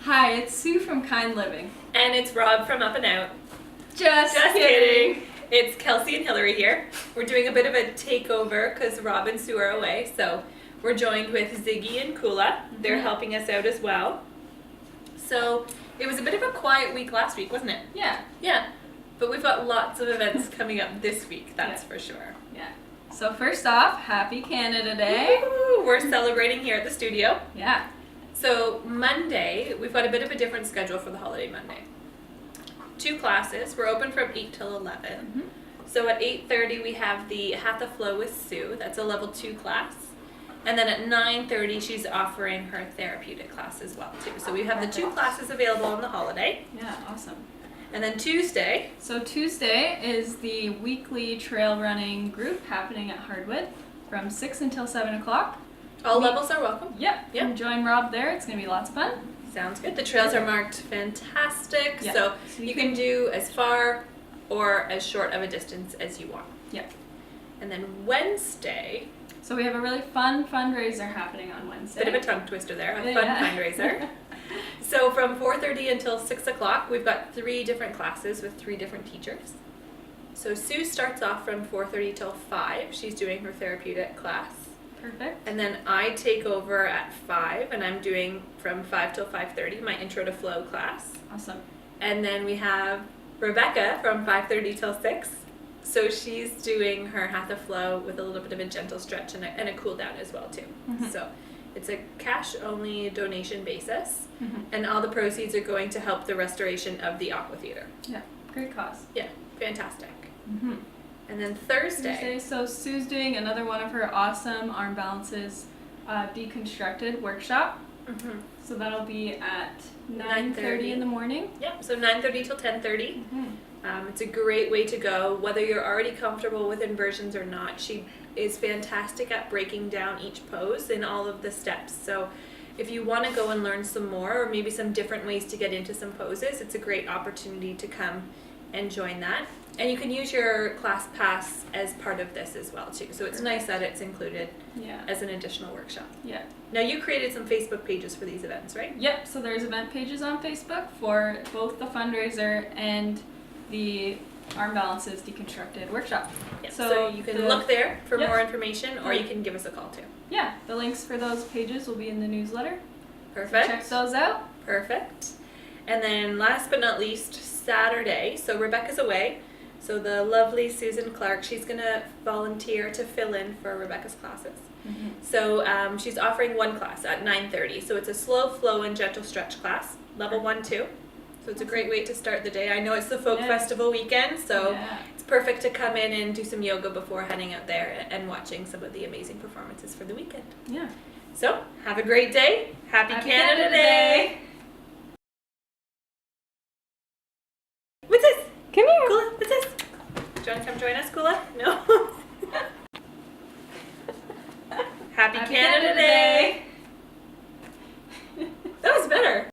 Hi, it's Sue from Kind Living. And it's Rob from Up and Out. Just kidding. It's Kelsey and Hilary here. We're doing a bit of a takeover because Rob and Sue are away. So we're joined with Ziggy and Kula. They're helping us out as well. So it was a bit of a quiet week last week, wasn't it? Yeah. Yeah. But we've got lots of events coming up this week, that's for sure. Yeah. So first off, Happy Canada Day. Woo! We're celebrating here at the studio. Yeah. So Monday, we've got a bit of a different schedule for the holiday Monday. 2 classes. We're open from 8 till 11. So at 8:30 we have the Hatha Flow with Sue. That's a level 2 class. And then at 9:30 she's offering her therapeutic class as well too. So we have the 2 classes available on the holiday. Yeah, awesome. And then Tuesday. So Tuesday is the weekly trail running group happening at Hardwood from 6 until 7 o'clock. All levels are welcome. Yep. Yep. And join Rob there. It's going to be lots of fun. Sounds good. The trails are marked fantastic. Yeah. So So you can do as far or as short of a distance as you want. Yep. And then Wednesday. So we have a really fun fundraiser happening on Wednesday. Bit of a tongue twister there. A fun fundraiser. So from 4:30 until 6 o'clock, we've got 3 different classes with 3 different teachers. So Sue starts off from 4:30 till 5. She's doing her therapeutic class. Perfect. And then I take over at 5, and I'm doing from 5 till 5:30, my Intro to Flow class. Awesome. And then we have Rebecca from 5:30 till 6. So she's doing her Hatha Flow with a little bit of a gentle stretch and a cool down as well too. So it's a cash only donation basis, and all the proceeds are going to help the restoration of the Aqua Theater. Yeah, great cause. Yeah, fantastic. And then Thursday. So Sue's doing another one of her awesome arm balances deconstructed workshop. So that'll be at 9:30 in the morning. Yep, so 9:30 till 10:30. It's a great way to go, whether you're already comfortable with inversions or not. She is fantastic at breaking down each pose in all of the steps. So if you want to go and learn some more, or maybe some different ways to get into some poses, it's a great opportunity to come and join that. And you can use your class pass as part of this as well too. So it's nice that it's included as an additional workshop. Yeah. Now you created some Facebook pages for these events, right? Yep, so there's event pages on Facebook for both the fundraiser and the arm balances deconstructed workshop. Yep. So you can look there for more information, or you can give us a call too. Yeah, the links for those pages will be in the newsletter. Perfect. Check those out. Perfect. And then last but not least, Saturday. So Rebecca's away. So the lovely Susan Clark, she's going to volunteer to fill in for Rebecca's classes. So she's offering one class at 9:30. So it's a slow flow and gentle stretch class, level 1-2. So it's a great way to start the day. I know it's the Folk Festival weekend, so it's perfect to come in and do some yoga before heading out there and watching some of the amazing performances for the weekend. Yeah. So have a great day. Happy Canada Day. What's this? Come here. Kula, what's this? Do you want to come join us, Kula? No? Happy Canada Day!